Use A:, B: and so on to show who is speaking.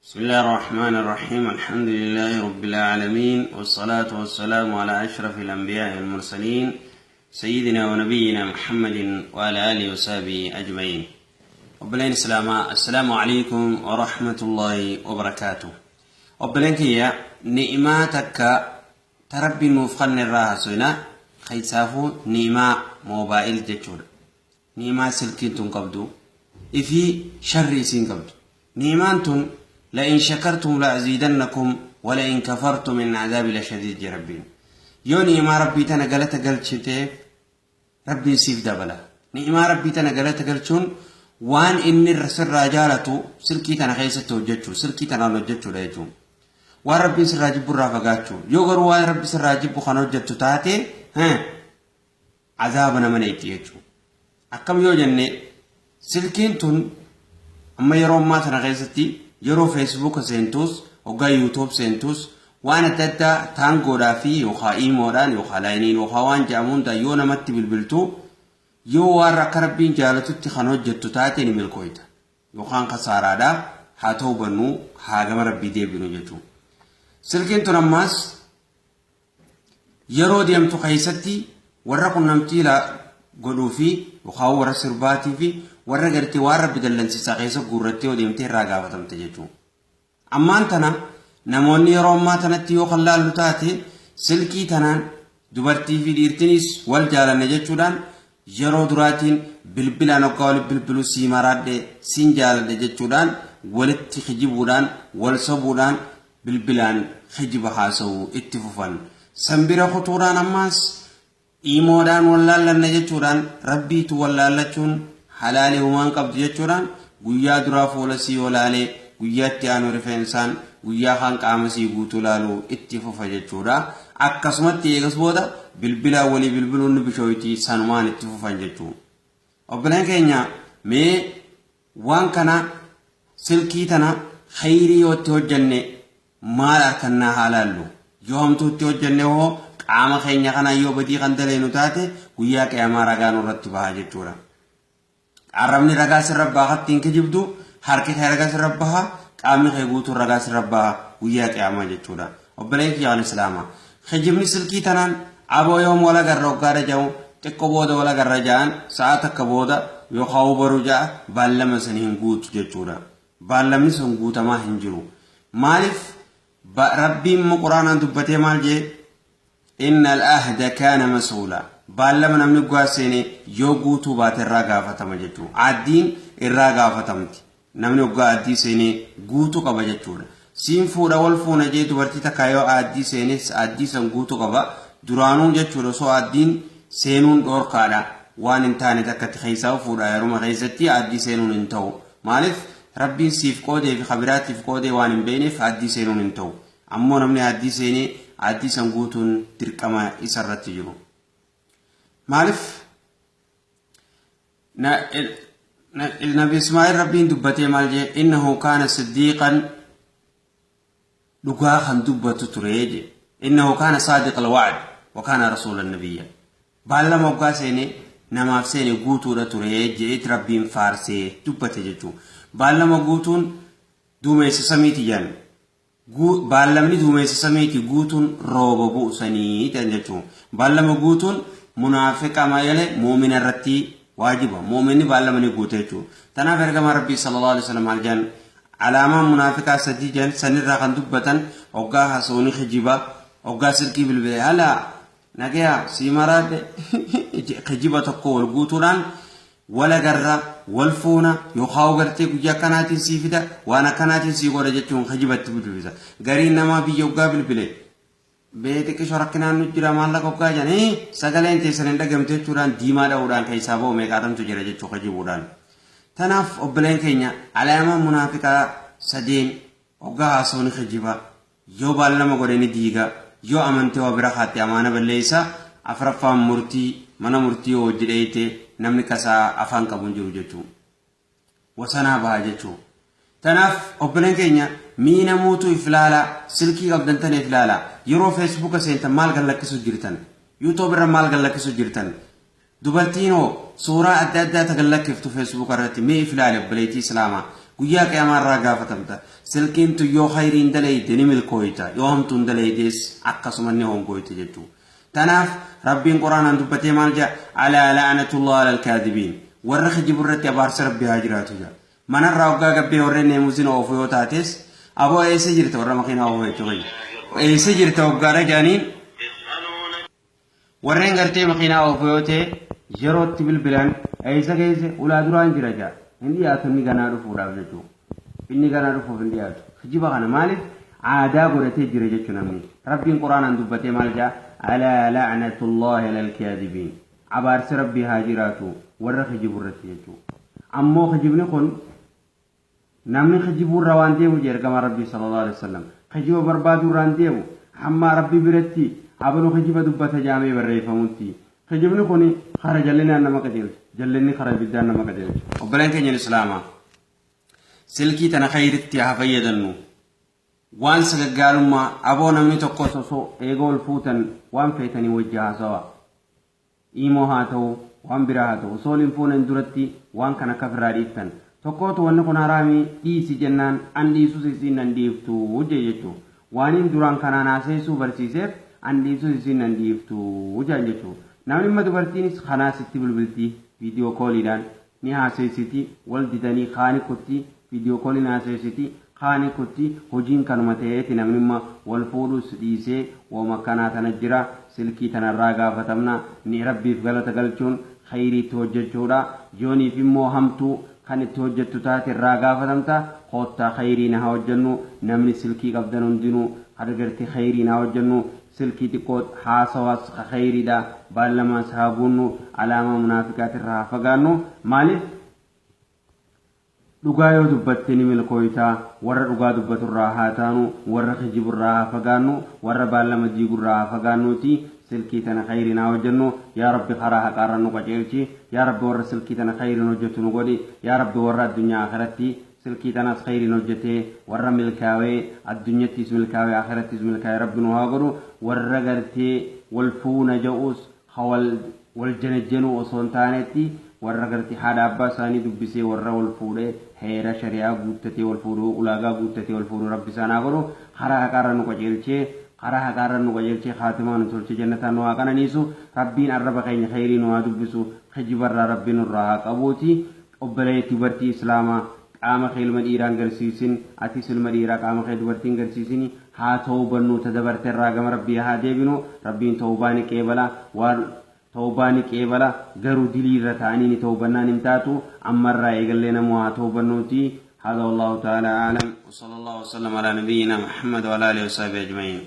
A: بسم الله الرحمن الرحيم. الحمد لله رب العالمين، والصلاة والسلام على أشرف الأنبياء والمرسلين سيدنا ونبينا محمد وعلى آله وصحبه أجمعين. وبلين السلام عليكم ورحمة الله وبركاته. وبلين كيا نعماتك تربي مفخن الراها سوينا خيسافو نعمة موبايل جتشور، نعمة سلكين تنقبدو إفي شر سين قبدو. نعمانتم لئن شكرتم لأزيدنكم ولئن كفرتم من عذاب لشديد ربين. يوني ما ربي تنقلت قلتشته ربي سيف دبلا. نعما ربي تنقلت قلتشون وان إن الرسل راجالته سلكي تنخيسته وجدشو سلكي تنالوجدشو ليجون وان ربي سراجب الرافقاتشو يوغر وان ربي سراجب خانوجدشو تاتي عذابنا من ايتيجو أكم يوجنني سلكين تن أما يروم ما تنخيستي يرو فيسبوك سنتوس وغا يوتيوب سنتوس وانا تدا تانغو دافي يوخا ايموران يوخا لاينين يوخا وان جامون دا يونا مت بالبلتو يو وارا كربين جالتو تخانو جتو تاتي نملكويتا يوخان خسارا دا هاتو بنو هاغم ربي دي بنو جتو سلكين تنماس يرو ديمتو خيستي ورقو نمتي لا قلو في يوخا ورا سرباتي في warra garti warra bidallansiisa keessa guurratti odeemtee irraa gaafatamte jechuudha. Ammaan tana namoonni yeroo ammaa tanatti yoo kallaallu taate silkii tanaan dubartii fi dhiirtinis wal jaalanne jechuudhaan yeroo duraatiin bilbilaan akka wal bilbilu sii maraadhe siin jaaladhe jechuudhaan walitti hijibuudhaan wal sobuudhaan bilbilaan hijiba haasa'uu itti fufan. Sanbira kutuudhaan ammaas iimoodhaan wallaallanne jechuudhaan rabbiitu wallallachuun halaalii uumaan qabdu jechuudhaan guyyaa duraa fuula sii olaalee guyyaatti aanu rifeensaan guyyaa kaan qaama sii guutuu laaluu itti fufa jechuudha. Akkasumatti eegas booda bilbilaa walii bilbiluun bishooyitii sanumaan itti fufan jechuudha. Obboleen keenya mee waan kana silkii tana khayrii yoo itti hojjenne maal akkannaa haalaallu yoo hamtuu itti hojjenne hoo qaama keenya kana yoo badii kan daleenu taate guyyaa qiyaamaa ragaan irratti baha jechuudha. Arabni ragaa sirrabbaa hattiin kijibdu harki kee ragaa sirrabbaa qaamni kee guutuu ragaa sirrabbaa guyyaa qiyaamaa jechuudha. Obboleen kiyaan islaama kijibni silkii tanaan aboo yoom wala garra hoggaadha jahu xiqqoo booda wala garra ja'an sa'a takka booda yookaan baruu ja'a baallama san hin guutu jechuudha. Baallamni sun guutamaa hin jiru. Maaliif rabbiin quraanaan dubbatee maal jee inna al-ahda kaana mas'uula. Baallama namni gwaasene yoo guutuu baate irraa gaafatama jechuudha. Addiin irraa gaafatamti. Namni oggaa addii seenee guutuu qaba jechuudha. Siin fuudha wal fuuna jee dubartii takka yoo addii seenes addii san guutuu qaba. Duraanuu jechuudha soo addiin seenuun dhoorkaadha. Waan hin taane takkatti keessaa fuudha yeruma keessatti addii seenuun hin ta'u. Maaliif rabbiin siif qoodee fi kabiraatiif qoodee waan hin beekneef addii seenuun hin ta'u. Ammoo namni addii seenee addii san guutuun dirqama isarratti jiru. مالف النبي إسماعيل ربين دبته مالجه إنه كان صديقا لقاخا دبته تريج إنه كان صادق الوعد وكان رسول النبي بعلم وقاسيني نماف سيني قوتو لتريج جئت ربين فارسي دبته جتو بعلم وقوتون دوميس سميتي جان بعلمني دوميس سميتي قوتون روبو سني تنجتو بعلم وقوتون منافق ما يله مؤمن الرتي واجبه مؤمن بالله قوتيتو تنا فرقم ربي صلى الله عليه وسلم الجن علامه منافقه سديجن سنر رقم دبتن اوغا سوني خجيبا اوغا سركي بالبي هلا نجيا سيمراد خجيبه تقول قوتوران ولا غرا والفونا يخاو غرتي كجا كاناتي سيفدا وانا كاناتي سي غورجتون خجيبه تبدوزا غري نما بيوغا بالبلي بيتك شركنا نجرا مالا كوكا جاني سغالين تيسنندا گمته چوران ديما داودان كيسابو ميقاتم تجرا جچو خجيبودان تناف اوبلين كينيا علامه منافقا سدين اوغا سوني خجيبا يو بالما غوريني ديغا يو امنتي وبرخاتي امانه بليسا افرفا مرتي منا مرتي وجديتي نمني كسا افان كبونجو جچو وسنا با جچو تناف اوبلين كينيا مينا موتو إفلالا سلكي قبضنتن إفلالا يرو فيسبوك سينتا مال قلق سجرتن يوتيوب مال قلق سجرتن دوبرتينو صورة أدى تقلق كيفتو فيسبوك راتي مي إفلالي بليتي سلاما guyyaa qiyaamaa irraa gaafatamta silkiin tu yoo khayriin dalayde ni milkooyta yoo hamtuun dalaydes akkasuma ni hongoyte jechuu tanaaf rabbiin quraanaan dubbatee maal jaa alaa la'natullah alal kaadibiin warra khijiburratti abaarsa rabbi haa jiraatu jaa manarraa waggaa gabbee warreen neemuusin oofu yoo taates aboo eessa jirta warra makiinaa oofu jechuu eessa jirta waggaadha jaaniin warreen gartee makiinaa oofu yoo ta'e yerootti bilbilan eessa geesse ulaa duraan jira jaa hin dhiyaatu inni ganaa dhufuudhaaf jechuu inni ganaa dhufuuf hin dhiyaatu khijiba kana maaliif aadaa godhatee jira jechuu namni rabbiin quraanaan dubbatee maal jaa alaa la'natullahi alal kaadibiin abaarsi rabbii haa jiraatu warra khijiburratti jechuu ammoo khijibni kun namni khijiburra waan deemu ergama rabbii sallallahu alaihi wasallam khijiba barbaadurraan deemu hamma rabbii biratti abanu khijiba dubbata jaamee barreeffamutti khijibni kun khara jallinaa nama qajeelcha jallinni khara biddaan nama qajeelcha obboleen keenya islaamaa silkii tana khayritti haa fayyadamnu waan sagaggaalummaa aboo namni tokko sosoo eegoo ol fuutan waan feetanii wajji haasawa imoo haa ta'u waan biraa haa ta'u osoo hin fuunen duratti waan kana kafirraa dhiiftan tokkootu wanni kun haraamii dhiisi jennaan an dhiisus isiin nan dhiiftu wujje jechuu waaniin duraan kanaan haaseessuu barsiiseef an dhiisus isiin nan dhiiftu wujjaan jechuu namni imma dubartiinis kanaasitti bilbiltii viidiyoo kooliidhaan ni haaseessiti wal didanii kaani kutti viidiyoo kooliin haaseessiti kaani kutti hojiin kanuma ta'eeti namni imma wal fuudhus dhiisee wooma akkanaa tana jira silkii tanarraa gaafatamna ni rabbiif galata galchuun khayriitti hojjechuudha yooniif immoo hamtuu kan itti hojjettu taate irraa gaafatamta koottaa khayrii na haa hojjennu namni silkii qabdan hundinuu hargarti khayrii na haa hojjennu silkii xiqqoo haasawaas khayriidha baallamaas haa guunnu alaamaa munaafiqaat irraa haa fagaannu maaliif dhugaa yoo dubbatte ni milkooytaa warra dhugaa dubbaturraa haa taanu warra khijiburraa haa fagaannu warra baallama jiigurraa haa fagaannuuti silkii tana khayrii naa hojjennu yaa rabbi karaa haqaarran nu qajeelchi yaa rabbi warra silkii tana khayriin hojjetu nu godhi yaa rabbi warra addunyaa akhiratti silkii tanas khayriin hojjetee warra milkaawee addunyattis milkaawee akhirattis milkaawee rabbi nu haa godhu warra gartee wal fuuna ja'us wal janajjanu osoo hin taanetti warra gartee haadha abbaa isaanii dubbisee warra wal fuudhee heera shari'aa guuttatee wal fuudhuu ulaagaa guuttatee wal fuudhuu rabbi isaan haa godhu karaa haqaarran nu qajeelchee karaa haqaarran nu qajeelchee khaatimaa nu tolche jannataan nu haa qananiisu rabbiin arraba keenya khayrii nu haa dubbisu khijibarraa rabbiin nurraa haa qabuuti obboleetti dubartii islaamaa qaama kee ilma dhiiraan garsiisin atis ilma dhiiraa qaama kee dubartiin garsiisin haa tawbannu tadabarte irraa gama rabbii haa deebinu rabbiin tawbaani qeebala waan tawbaani qeebala garuu dilii irra ta'anii ni tawbannaan hin taatu ammarraa eegallee namoo haa tawbannuuti هذا والله تعالى أعلم وصلى الله وسلم على نبينا محمد وعلى آله وصحبه أجمعين